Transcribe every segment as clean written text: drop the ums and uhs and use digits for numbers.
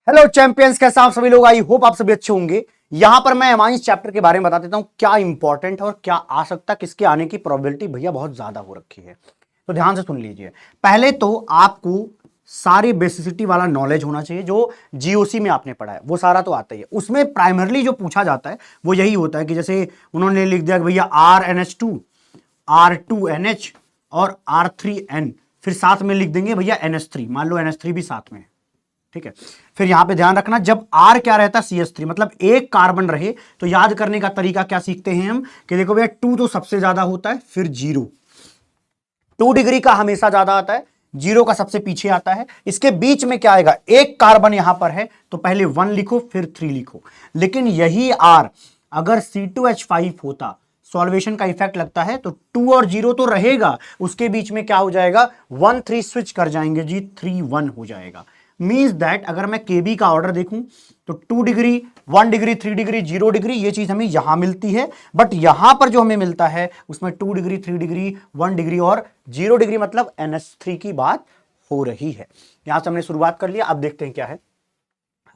Hello champions, कैसे आप सभी लोग? आई होप आप सभी अच्छे होंगे। यहां पर मैं एमाइंस चैप्टर के बारे में बता देता हूं, क्या इंपॉर्टेंट है और क्या आ सकता है, किसके आने की प्रोबेबिलिटी भैया बहुत ज्यादा हो रखी है। तो ध्यान से सुन लीजिए। पहले तो आपको सारी बेसिसिटी वाला नॉलेज होना चाहिए जो जीओसी में आपने पढ़ा है, वो सारा तो आता ही है। उसमें प्राइमरली जो पूछा जाता है वो यही होता है कि जैसे उन्होंने लिख दिया कि भैया RnH2, R2NH और R3N, फिर साथ में लिख देंगे भैया NH3। मान लो NH3 भी साथ में है, ठीक है। फिर यहां पे ध्यान रखना, जब R क्या रहता है CH3, मतलब एक कार्बन रहे तो याद करने का तरीका क्या सीखते हैं हम कि देखो भैया 2 तो सबसे ज्यादा होता है, फिर 0, 2 डिग्री का हमेशा ज्यादा आता है, 0 का सबसे पीछे आता है। इसके बीच में क्या आएगा, एक कार्बन यहां पर है तो पहले 1 लिखो फिर 3 लिखो। लेकिन यही R अगर C2H5 होता, सॉल्वेशन का इफेक्ट लगता है तो 2 और 0 तो रहेगा, उसके बीच में क्या हो जाएगा, 1 3 स्विच कर जाएंगे जी, 3 1 हो जाएगा। मीन्स दैट अगर मैं केबी का ऑर्डर देखूं तो 2 डिग्री, 1 डिग्री, 3 डिग्री, 0 डिग्री, ये चीज हमें यहां मिलती है। बट यहां पर जो हमें मिलता है उसमें 2 डिग्री, 3 डिग्री, 1 डिग्री और 0 डिग्री, मतलब NH3 की बात हो रही है। यहां से हमने शुरुआत कर लिया, अब देखते हैं क्या है।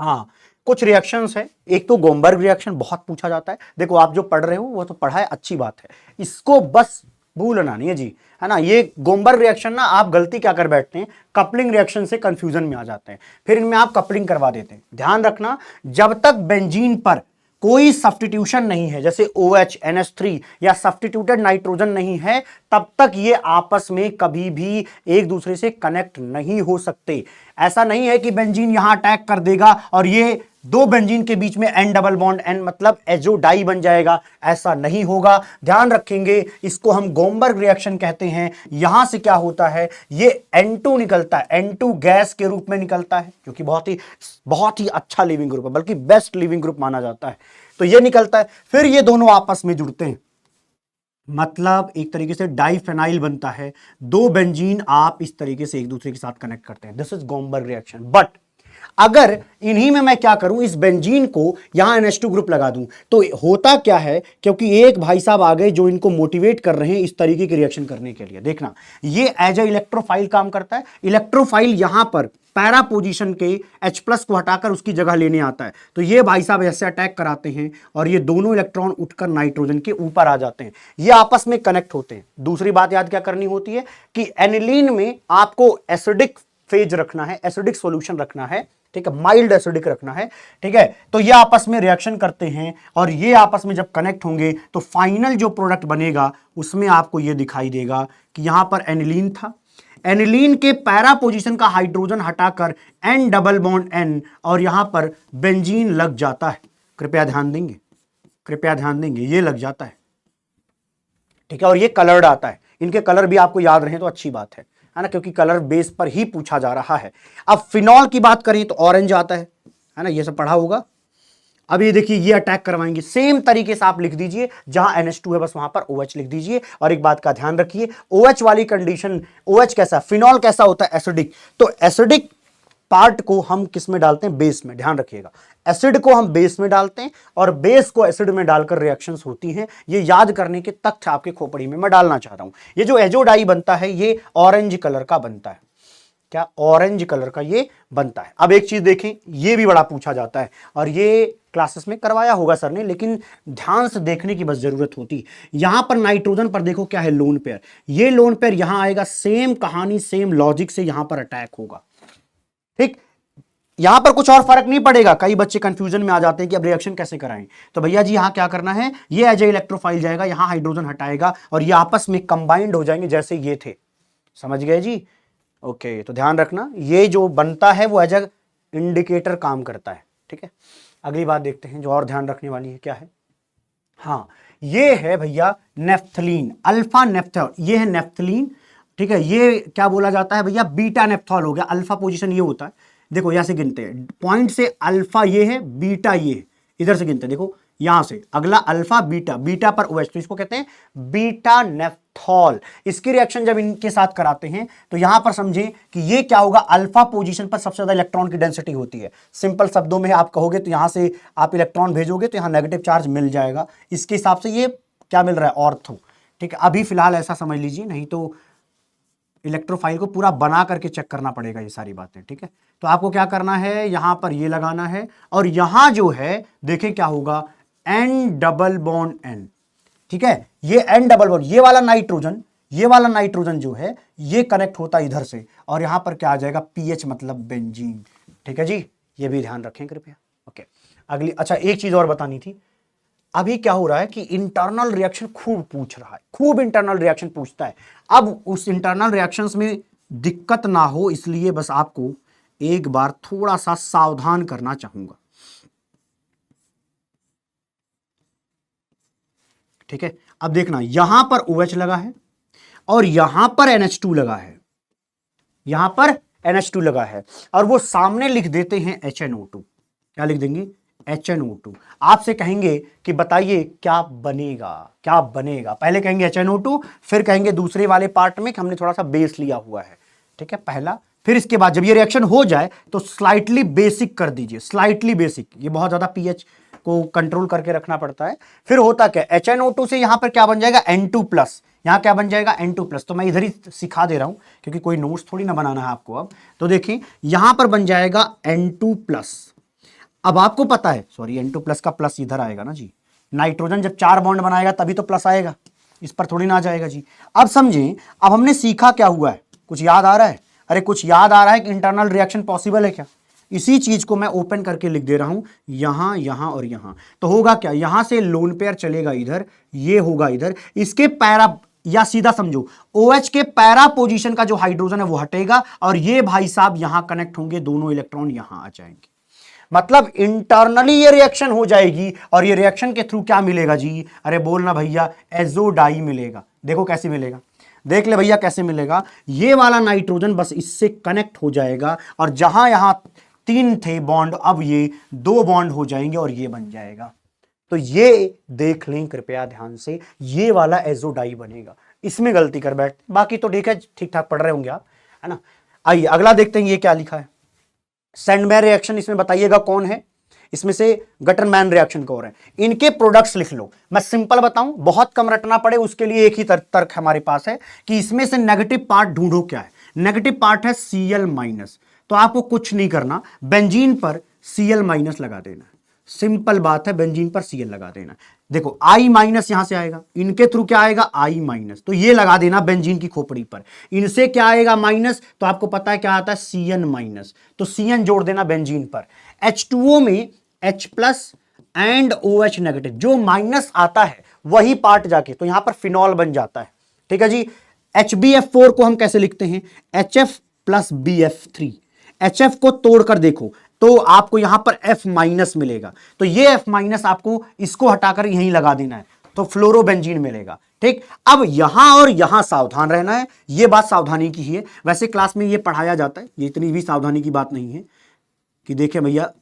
हाँ, कुछ रिएक्शंस है। एक तो गोमबर्ग रिएक्शन बहुत पूछा जाता है। देखो आप जो पढ़ रहे हो वो तो पढ़ा है, अच्छी बात है, इसको बस भूलना नहीं है जी, है ना। ये गोमबर्ग रिएक्शन ना, आप गलती क्या कर बैठते हैं, कपलिंग रिएक्शन से कंफ्यूजन में आ जाते हैं, फिर इनमें आप कपलिंग करवा देते हैं। ध्यान रखना, जब तक बेंजीन पर कोई सब्स्टिट्यूशन नहीं है, जैसे OH NH3 या सब्स्टिट्यूटेड नाइट्रोजन नहीं है, तब तक ये आपस में कभी भी एक दूसरे से कनेक्ट नहीं हो सकते। ऐसा नहीं है कि बेंजीन यहां अटैक कर देगा और ये दो बेंजीन के बीच में N डबल बॉन्ड N मतलब एजो डाई बन जाएगा, ऐसा नहीं होगा। ध्यान रखेंगे, इसको हम गोमबर्ग रिएक्शन कहते हैं। यहां से क्या होता है, ये N2 निकलता है, N2 गैस के रूप में निकलता है, क्योंकि बहुत ही अच्छा लिविंग ग्रुप है, बल्कि बेस्ट लिविंग ग्रुप माना जाता है। तो ये निकलता है, फिर ये दोनों आपस में जुड़ते हैं, मतलब एक तरीके से डाइफेनाइल बनता है। दो बेंजीन आप इस तरीके से एक दूसरे के साथ कनेक्ट करते हैं, दिस इज गोमबर्ग रिएक्शन। बट अगर इन्हीं में मैं क्या करूं, इस बेंजीन को यहां NH2 ग्रुप लगा दूं, तो होता क्या है, क्योंकि एक भाई साहब आ गए जो इनको मोटिवेट कर रहे हैं इस तरीके की रिएक्शन करने के लिए। देखना, ये एज ए इलेक्ट्रोफाइल काम करता है। इलेक्ट्रोफाइल यहां पर पैरा पोजीशन के H+ को हटाकर उसकी जगह लेने आता है, तो ये भाई साहब ऐसे अटैक कराते हैं और ये दोनों इलेक्ट्रॉन उठकर नाइट्रोजन के ऊपर आ जाते हैं, ये आपस में कनेक्ट होते हैं। दूसरी बात याद क्या करनी होती है कि एनिलीन में आपको एसिडिक फेज रखना है, एसिडिक सॉल्यूशन रखना है, ठीक है, माइल्ड एसिडिक रखना है, ठीक है। तो ये आपस में रिएक्शन करते हैं और ये आपस में जब कनेक्ट होंगे तो फाइनल जो प्रोडक्ट बनेगा उसमें आपको ये दिखाई देगा कि यहां पर एनिलीन था, एनिलीन के पैरा पोजीशन का हाइड्रोजन हटाकर N डबल बॉन्ड N और यहां पर बेंजीन लग जाता है। कृपया ध्यान देंगे, कृपया ध्यान देंगे, ये लग जाता है, ठीक है। और ये कलर्ड आता है, इनके कलर भी आपको याद रहे तो अच्छी बात है ना, क्योंकि कलर बेस पर ही पूछा जा रहा है। अब फिनॉल की बात करें तो ऑरेंज आता है ना, ये सब पढ़ा होगा। अब ये देखिए, ये अटैक करवाएंगे, सेम तरीके से आप लिख दीजिए, जहां NH2 है बस वहां पर OH लिख दीजिए। और एक बात का ध्यान रखिए, OH वाली कंडीशन, OH कैसा, फिनॉल कैसा होता है, एसिडिक, तो एसिडिक पार्ट को हम किस में डालते हैं, बेस में। ध्यान रखिएगा, एसिड को हम बेस में डालते हैं और बेस को एसिड में डालकर रिएक्शंस होती हैं। ये याद करने के तथ्य आपके खोपड़ी में मैं डालना चाह रहा हूं। ये जो एजोडाई बनता है ये ऑरेंज कलर का बनता है, क्या ऑरेंज कलर का ये बनता है। अब एक चीज देखें, ये भी बड़ा पूछा जाता है और ये क्लासेस में करवाया होगा सर ने, लेकिन ध्यान से देखने की बस जरूरत होती। यहां पर नाइट्रोजन पर देखो क्या है, लोन पेयर, ये लोन पेयर यहां आएगा, सेम कहानी सेम लॉजिक से यहां पर अटैक होगा, ठीक। यहां पर कुछ और फर्क नहीं पड़ेगा। कई बच्चे कंफ्यूजन में आ जाते हैं कि अब रिएक्शन कैसे कराएं, तो भैया जी यहां क्या करना है, ये एज ए इलेक्ट्रोफाइल जाएगा, यहां हाइड्रोजन हटाएगा और ये आपस में कंबाइंड हो जाएंगे जैसे ये थे। समझ गए जी? ओके, तो ध्यान रखना, ये जो बनता है वो एज ए इंडिकेटर काम करता है, ठीक है। अगली बात देखते हैं जो और ध्यान रखने वाली है, क्या है, हाँ, ये है भैया नेफ्थलीन, अल्फा नेफ्थॉल, ये है नेफ्थलीन, ठीक है। ये क्या बोला जाता है भैया, बीटा नेफ्थॉल हो गया। अल्फा पोजीशन ये होता है, देखो यहां से गिनते हैं, पॉइंट से अल्फा ये है, बीटा ये है, इधर से गिनते हैं, देखो यहां से अगला अल्फा, बीटा, बीटा पर OH, तो इसको कहते हैं बीटा नेफ्थॉल। इसकी रिएक्शन जब इनके साथ कराते हैं तो यहां पर समझें कि ये क्या होगा, अल्फा पोजीशन पर सबसे ज्यादा इलेक्ट्रॉन की डेंसिटी होती है। सिंपल शब्दों में आप कहोगे तो यहां से आप इलेक्ट्रॉन भेजोगे तो यहां नेगेटिव चार्ज मिल जाएगा, इसके हिसाब से ये क्या मिल रहा है, ऑर्थो, ठीक है। अभी फिलहाल ऐसा समझ लीजिए, नहीं तो इलेक्ट्रोफाइल को पूरा बना करके चेक करना पड़ेगा ये सारी बातें, ठीक है। तो आपको क्या करना है, यहां पर ये लगाना है और यहां जो है देखें क्या होगा, N डबल बॉन्ड N, ठीक है। ये N डबल बॉन्ड, ये वाला नाइट्रोजन जो है ये कनेक्ट होता है इधर से और यहां पर क्या आ जाएगा, pH मतलब बेंजीन, ठीक है जी। ये भी ध्यान रखें कृपया, ओके। अगली, अच्छा एक चीज और बतानी थी, अभी क्या हो रहा है कि इंटरनल रिएक्शन खूब पूछ रहा है, खूब इंटरनल रिएक्शन पूछता है। अब उस इंटरनल रिएक्शंस में दिक्कत ना हो इसलिए बस आपको एक बार थोड़ा सा सावधान करना चाहूंगा, ठीक है। अब देखना, यहां पर OH लगा है और यहां पर NH2 लगा है, यहां पर NH2 लगा है और वो सामने लिख देते हैं HNO2। क्या लिख देंगे, HNO2। आपसे कहेंगे कि बताइए क्या बनेगा, क्या बनेगा, पहले कहेंगे HNO2, फिर कहेंगे दूसरे वाले पार्ट में कि हमने थोड़ा सा बेस लिया हुआ है, ठीक है, पहला। फिर इसके बाद जब ये रिएक्शन हो जाए तो स्लाइटली बेसिक कर दीजिए, स्लाइटली बेसिक, ये बहुत ज्यादा pH को कंट्रोल करके रखना पड़ता है। फिर होता क्या, HNO2 से यहां पर क्या बन जाएगा, N2+, यहां क्या बन जाएगा, N2+। तो मैं इधर ही सिखा दे रहा हूं क्योंकि कोई नोट्स थोड़ी ना बनाना है आपको अब। तो देखिए यहां पर बन जाएगा N2+। अब आपको पता है, सॉरी N2+ का प्लस इधर आएगा ना जी, नाइट्रोजन जब 4 बॉन्ड बनाएगा तभी तो प्लस आएगा, इस पर थोड़ी ना आ जाएगा जी। अब समझें, अब हमने सीखा क्या हुआ है, कुछ याद आ रहा है, अरे कुछ याद आ रहा है कि इंटरनल रिएक्शन पॉसिबल है क्या। इसी चीज को मैं ओपन करके लिख दे रहा हूं, यहां, यहां और यहां। तो होगा क्या, यहां से लोन पेयर चलेगा इधर, ये होगा इधर, इसके पैरा, या सीधा समझो OH के पैरा पोजीशन का जो हाइड्रोजन है वो हटेगा और ये भाई साहब यहां कनेक्ट होंगे, दोनों इलेक्ट्रॉन यहां आ जाएंगे। मतलब इंटरनली ये रिएक्शन हो जाएगी और ये रिएक्शन के थ्रू क्या मिलेगा जी, अरे बोलना भैया, एजोडाई मिलेगा। देखो कैसे मिलेगा, देख ले भैया कैसे मिलेगा, ये वाला नाइट्रोजन बस इससे कनेक्ट हो जाएगा और जहां यहां 3 थे बॉन्ड, अब ये 2 बॉन्ड हो जाएंगे और ये बन जाएगा। तो ये देख लें कृपया ध्यान से, ये वाला एजोडाई बनेगा। इसमें गलती कर बैठते, बाकी तो ठीक है, ठीक ठाक पढ़ रहे होंगे आप, है ना। आइए अगला देखते हैं, ये क्या लिखा है, सैंडमैन रिएक्शन। इसमें बताइएगा कौन है, इसमें से गटरमैन रिएक्शन कौन है, इनके प्रोडक्ट्स लिख लो। मैं सिंपल बताऊं, बहुत कम रटना पड़े उसके लिए एक ही तर्क हमारे पास है कि इसमें से नेगेटिव पार्ट ढूंढो क्या है। नेगेटिव पार्ट है Cl-, तो आपको कुछ नहीं करना, बेंजीन पर Cl- लगा देना, सिंपल बात है, बेंजीन पर Cl लगा देना। देखो I- यहां से आएगा, इनके थ्रू क्या आएगा, I-, तो ये लगा देना बेंजीन की खोपड़ी पर। इनसे क्या आएगा, माइनस, तो आपको पता है क्या आता है, Cn-, तो Cn जोड़ देना बेंजीन पर। H2O में H+ एंड OH नेगेटिव, जो माइनस आता है वही पार्ट जाके तो यहां पर फिनॉल बन जाता है, ठीक है जी। HbF4 को हम कैसे लिखते हैं, HF + BF3। HF को तोड़कर देखो तो आपको यहां पर F- मिलेगा, तो ये F- आपको इसको हटाकर यहीं लगा देना है, तो फ्लोरोबेंजीन मिलेगा, ठीक। अब यहां और यहां सावधान रहना है, ये बात सावधानी की ही है, वैसे क्लास में ये पढ़ाया जाता है, ये इतनी भी सावधानी की बात नहीं है कि देखें भैया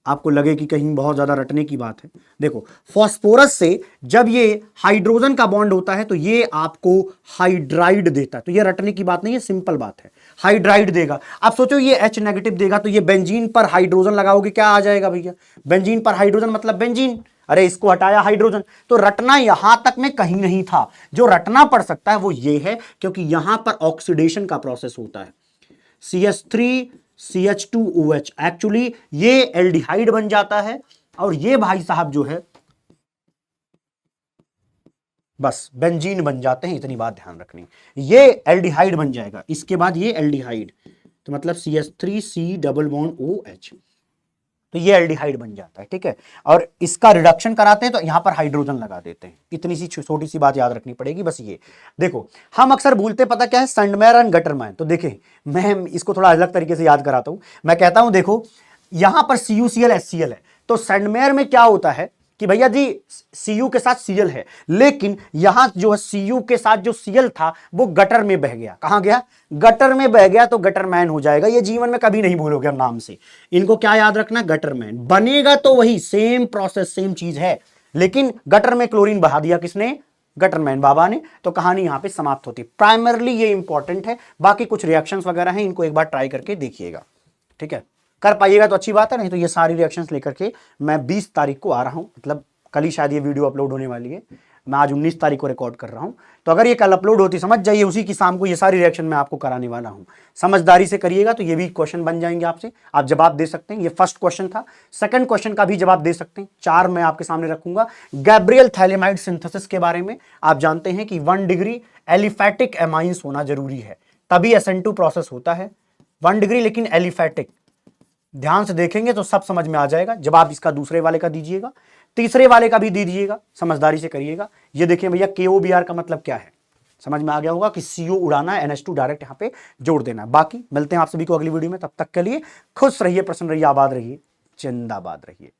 आपको लगे कि कहीं बहुत ज्यादा रटने की बात है। देखो फास्फोरस से जब ये हाइड्रोजन का बॉन्ड होता है तो ये आपको हाइड्राइड देता है, तो ये रटने की बात नहीं है, सिंपल बात है, हाइड्राइड देगा। आप सोचो ये H- देगा तो ये बेंजीन पर हाइड्रोजन लगाओगे, क्या आ जाएगा भैया, बेंजीन पर हाइड्रोजन मतलब बेंजीन, अरे इसको हटाया हाइड्रोजन। तो रटना यहां तक में कहीं नहीं था, जो रटना पड़ सकता है वो ये है क्योंकि यहां पर ऑक्सीडेशन का प्रोसेस होता है, CH3 CH2OH, एक्चुअली ये एल्डिहाइड बन जाता है और ये भाई साहब जो है बस बेंजीन बन जाते हैं, इतनी बात ध्यान रखनी, ये एल्डिहाइड बन जाएगा, इसके बाद ये एल्डिहाइड, तो मतलब CH3C डबल बॉन्ड OH, तो ये एल्डिहाइड बन जाता है, ठीक है। और इसका रिडक्शन कराते हैं तो यहां पर हाइड्रोजन लगा देते हैं, इतनी सी छोटी सी बात याद रखनी पड़ेगी बस ये। देखो हम अक्सर भूलते, पता क्या है, सैंडमैन एंड गटरमैन। तो देखें मैं इसको थोड़ा अलग तरीके से याद कराता हूं, मैं कहता हूं देखो यहां पर CuCl HCl है, तो सैंडमैन में क्या होता है कि भैया जी Cu के साथ Cl है, लेकिन यहां जो है Cu के साथ जो Cl था वो गटर में बह गया, कहां गया, गटर में बह गया, तो गटरमैन हो जाएगा। ये जीवन में कभी नहीं भूलोगे हम नाम से, इनको क्या याद रखना, गटरमैन बनेगा, तो वही सेम प्रोसेस सेम चीज है, लेकिन गटर में क्लोरीन बहा दिया किसने, गटरमैन बाबा ने, तो कहानी यहां पे समाप्त होती। प्राइमरली ये इंपॉर्टेंट है, बाकी कुछ रिएक्शंस वगैरह हैं, इनको एक बार ट्राई करके देखिएगा, ठीक है। कर पाइएगा तो अच्छी बात है, नहीं तो ये सारी रिएक्शंस लेकर के मैं 20 तारीख को आ रहा हूं, मतलब कल ही शायद ये वीडियो अपलोड होने वाली है, मैं आज 19 तारीख को रिकॉर्ड कर रहा हूं, तो अगर ये कल अपलोड होती, समझ जाइए उसी की शाम को ये सारी रिएक्शन मैं आपको कराने वाला हूं। समझदारी से करिएगा तो ये भी क्वेश्चन बन जाएंगे आपसे, आप जवाब दे सकते हैं। ये फर्स्ट क्वेश्चन था, सेकंड क्वेश्चन का भी जवाब दे सकते हैं। 4 मैं आपके सामने रखूंगा। गैब्रियल थैलेमाइड सिंथेसिस के बारे में आप जानते हैं कि 1 डिग्री एलिफैटिक एमाइंस होना जरूरी है, तभी SN2 प्रोसेस होता है। 1 डिग्री लेकिन एलिफैटिक, ध्यान से देखेंगे तो सब समझ में आ जाएगा। जवाब इसका दूसरे वाले का दीजिएगा, तीसरे वाले का भी दीजिएगा, समझदारी से करिएगा। ये देखिए भैया KOBR का मतलब क्या है, समझ में आ गया होगा कि CO उड़ाना है, NH2 डायरेक्ट यहां पे जोड़ देना है। बाकी मिलते हैं आप सभी को अगली वीडियो में, तब तक के लिए खुश रहिए, प्रसन्न रहिए, आबाद रहिए, जिंदाबाद रहिए।